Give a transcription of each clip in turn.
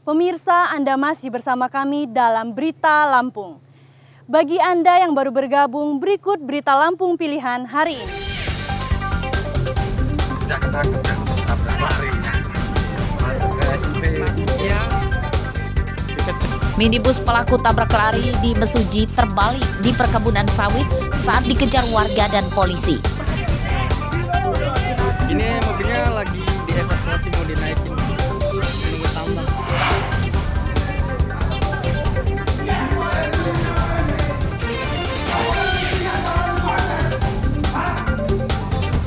Pemirsa, Anda masih bersama kami dalam Berita Lampung. Bagi Anda yang baru bergabung, berikut Berita Lampung pilihan hari ini. Minibus pelaku tabrak lari di Mesuji terbalik di perkebunan sawit saat dikejar warga dan polisi. Ini mobilnya lagi dievakuasi, mau dinaikin. Nunggu tambah.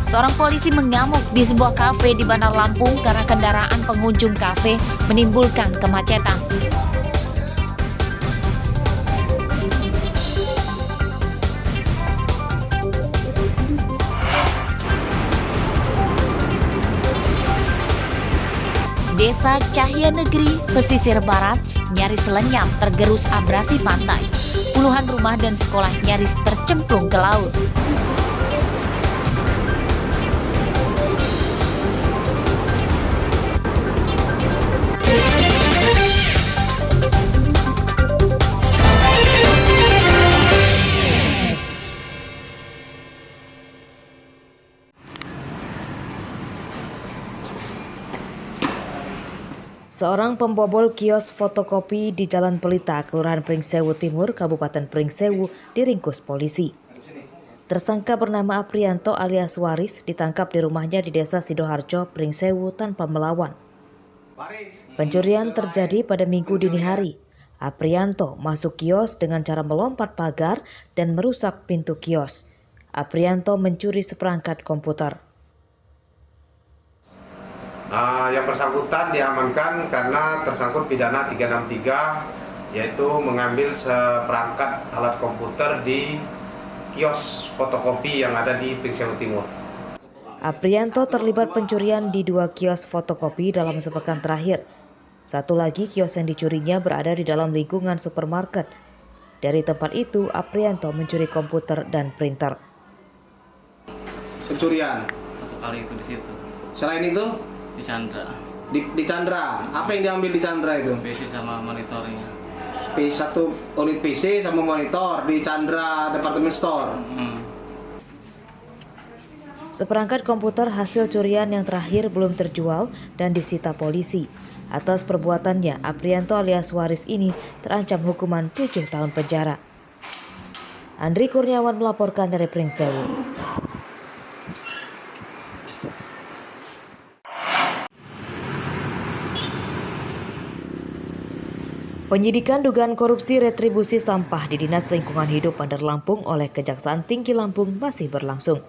Seorang polisi mengamuk di sebuah kafe di Bandar Lampung karena kendaraan pengunjung kafe menimbulkan kemacetan. Desa Cahya Negeri, pesisir barat, nyaris lenyap tergerus abrasi pantai. Puluhan rumah dan sekolah nyaris tercemplung ke laut. Seorang pembobol kios fotokopi di Jalan Pelita, Kelurahan Pringsewu Timur, Kabupaten Pringsewu, diringkus polisi. Tersangka bernama Aprianto alias Waris ditangkap di rumahnya di Desa Sidoharjo, Pringsewu tanpa melawan. Pencurian terjadi pada Minggu dini hari. Aprianto masuk kios dengan cara melompat pagar dan merusak pintu kios. Aprianto mencuri seperangkat komputer. Yang bersangkutan diamankan karena tersangkut pidana 363, yaitu mengambil seperangkat alat komputer di kios fotokopi yang ada di Pringsewu Timur. Aprianto terlibat pencurian di 2 kios fotokopi dalam sepekan terakhir. Satu lagi kios yang dicurinya berada di dalam lingkungan supermarket. Dari tempat itu, Aprianto mencuri komputer dan printer. Pencurian? Satu kali itu di situ. Selain itu? Di Chandra. Di Chandra. Apa yang diambil di Chandra itu? PC sama monitornya. Satu unit PC sama monitor di Chandra Department Store. Seperangkat komputer hasil curian yang terakhir belum terjual dan disita polisi. Atas perbuatannya, Aprianto alias Waris ini terancam hukuman 7 tahun penjara. Andri Kurniawan melaporkan dari Pringsewu. Penyidikan dugaan korupsi retribusi sampah di Dinas Lingkungan Hidup Bandar Lampung oleh Kejaksaan Tinggi Lampung masih berlangsung.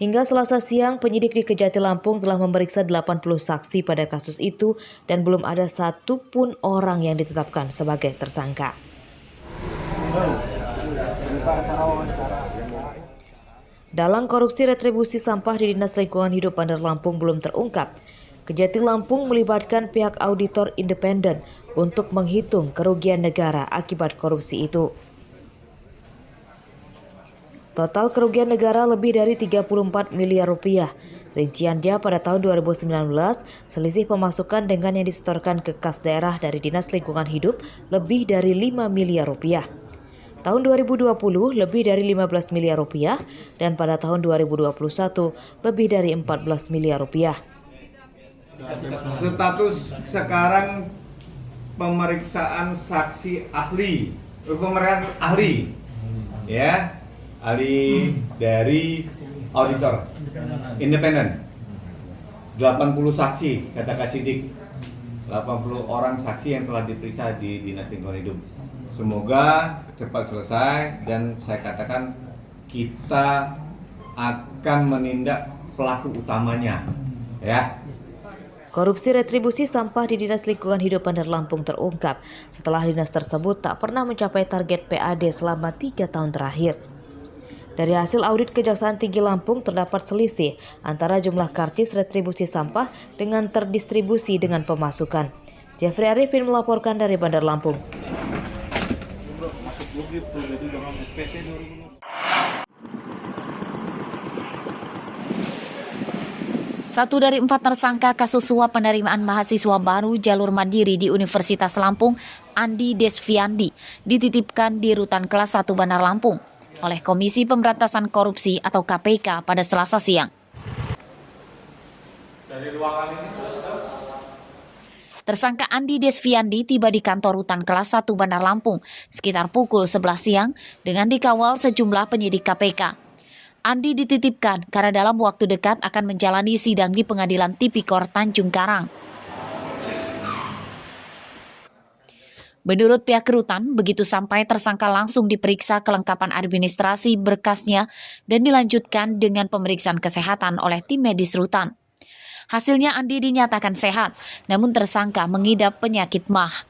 Hingga Selasa siang, penyidik di Kejati Lampung telah memeriksa 80 saksi pada kasus itu dan belum ada satupun orang yang ditetapkan sebagai tersangka. Dalam korupsi retribusi sampah di Dinas Lingkungan Hidup Bandar Lampung belum terungkap. Kejati Lampung melibatkan pihak auditor independen untuk menghitung kerugian negara akibat korupsi itu. Total kerugian negara lebih dari 34 miliar rupiah. Rinciannya pada tahun 2019, selisih pemasukan dengan yang disetorkan ke kas daerah dari Dinas Lingkungan Hidup lebih dari 5 miliar rupiah. Tahun 2020 lebih dari 15 miliar rupiah dan pada tahun 2021 lebih dari 14 miliar rupiah. Status sekarang pemeriksaan saksi ahli, ya, ahli dari auditor independen. 80 saksi, kata Kasidik, 80 orang saksi yang telah diperiksa di Dinas Lingkungan Hidup. Semoga cepat selesai dan saya katakan kita akan menindak pelaku utamanya, ya. Korupsi retribusi sampah di Dinas Lingkungan Hidup Bandar Lampung terungkap setelah dinas tersebut tak pernah mencapai target PAD selama 3 tahun terakhir. Dari hasil audit Kejaksaan Tinggi Lampung terdapat selisih antara jumlah karcis retribusi sampah dengan terdistribusi dengan pemasukan. Jeffrey Arifin melaporkan dari Bandar Lampung. 1 dari 4 tersangka kasus suap penerimaan mahasiswa baru jalur mandiri di Universitas Lampung, Andi Desviandi, dititipkan di Rutan Kelas 1 Bandar Lampung oleh Komisi Pemberantasan Korupsi atau KPK pada Selasa siang. Tersangka Andi Desviandi tiba di kantor Rutan Kelas 1 Bandar Lampung sekitar pukul 11 siang dengan dikawal sejumlah penyidik KPK. Andi dititipkan karena dalam waktu dekat akan menjalani sidang di Pengadilan Tipikor Tanjung Karang. Menurut pihak rutan, begitu sampai tersangka langsung diperiksa kelengkapan administrasi berkasnya dan dilanjutkan dengan pemeriksaan kesehatan oleh tim medis rutan. Hasilnya Andi dinyatakan sehat, namun tersangka mengidap penyakit MAH.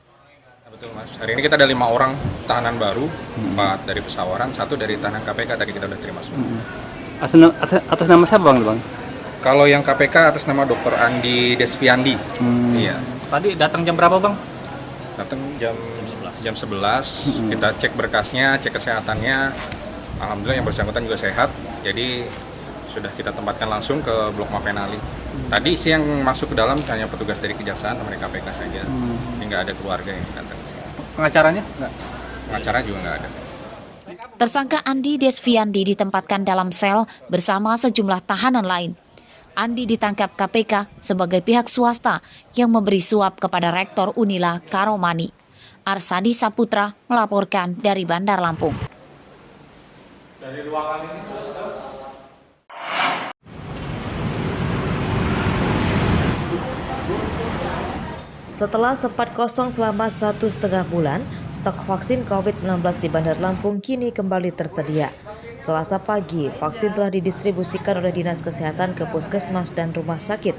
Betul Mas, hari ini kita ada 5 orang tahanan baru, 4 dari Pesawaran, 1 dari tahanan KPK tadi kita udah terima semua. Atas nama siapa Bang? Kalau yang KPK atas nama Dr. Andi Desviandi. Iya. Tadi datang jam berapa Bang? Datang jam 11. Kita cek berkasnya, cek kesehatannya. Alhamdulillah yang bersangkutan juga sehat. Jadi sudah kita tempatkan langsung ke Blok Mapenali. Tadi siang masuk ke dalam hanya petugas dari Kejaksaan sama dari KPK saja. Hingga ada keluarga yang datang ke sini. Pengacaranya? Enggak. Pengacara juga nggak ada. Tersangka Andi Desviandi ditempatkan dalam sel bersama sejumlah tahanan lain. Andi ditangkap KPK sebagai pihak swasta yang memberi suap kepada Rektor Unila Karomani. Arsadi Saputra melaporkan dari Bandar Lampung. Dari ruangan ini Setelah sempat kosong selama 1,5 bulan, stok vaksin COVID-19 di Bandar Lampung kini kembali tersedia. Selasa pagi, vaksin telah didistribusikan oleh Dinas Kesehatan ke puskesmas dan rumah sakit.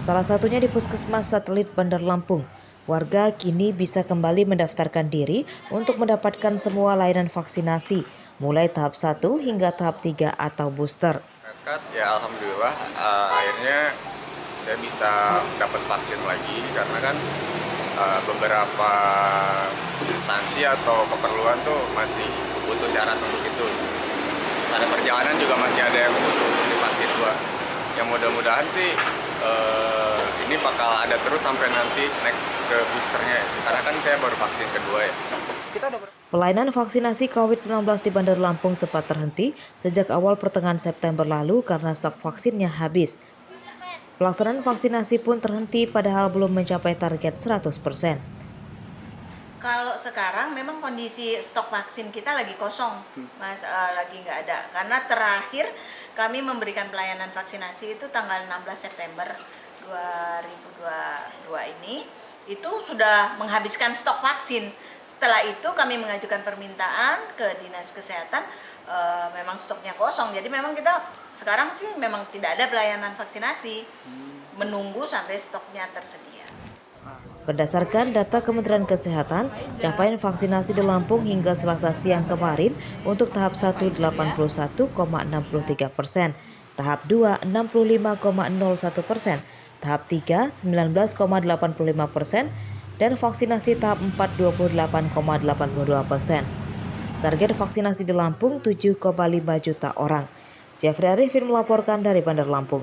Salah satunya di Puskesmas Satelit Bandar Lampung. Warga kini bisa kembali mendaftarkan diri untuk mendapatkan semua layanan vaksinasi, mulai tahap 1 hingga tahap 3 atau booster. Ya alhamdulillah akhirnya saya bisa dapat vaksin lagi karena kan beberapa instansi atau keperluan tuh masih butuh syarat untuk itu. Ada perjalanan juga masih ada yang butuh divaksin juga. Yang mudah-mudahan sih ini bakal ada terus sampai nanti next ke boosternya karena kan saya baru vaksin kedua ya. Pelayanan vaksinasi COVID-19 di Bandar Lampung sempat terhenti sejak awal pertengahan September lalu karena stok vaksinnya habis. Pelaksanaan vaksinasi pun terhenti padahal belum mencapai target 100%. Kalau sekarang memang kondisi stok vaksin kita lagi kosong, Mas, lagi nggak ada. Karena terakhir kami memberikan pelayanan vaksinasi itu tanggal 16 September 2022 ini. Itu sudah menghabiskan stok vaksin. Setelah itu kami mengajukan permintaan ke Dinas Kesehatan, memang stoknya kosong. Jadi memang kita sekarang sih memang tidak ada pelayanan vaksinasi, menunggu sampai stoknya tersedia. Berdasarkan data Kementerian Kesehatan, capaian vaksinasi di Lampung hingga Selasa siang kemarin untuk tahap 1 81,63%, tahap 2 65,01%, tahap 3 19,85% dan vaksinasi tahap 4 28,82%. Target vaksinasi di Lampung 7,5 juta orang. Jeffrey Arifin melaporkan dari Bandar Lampung.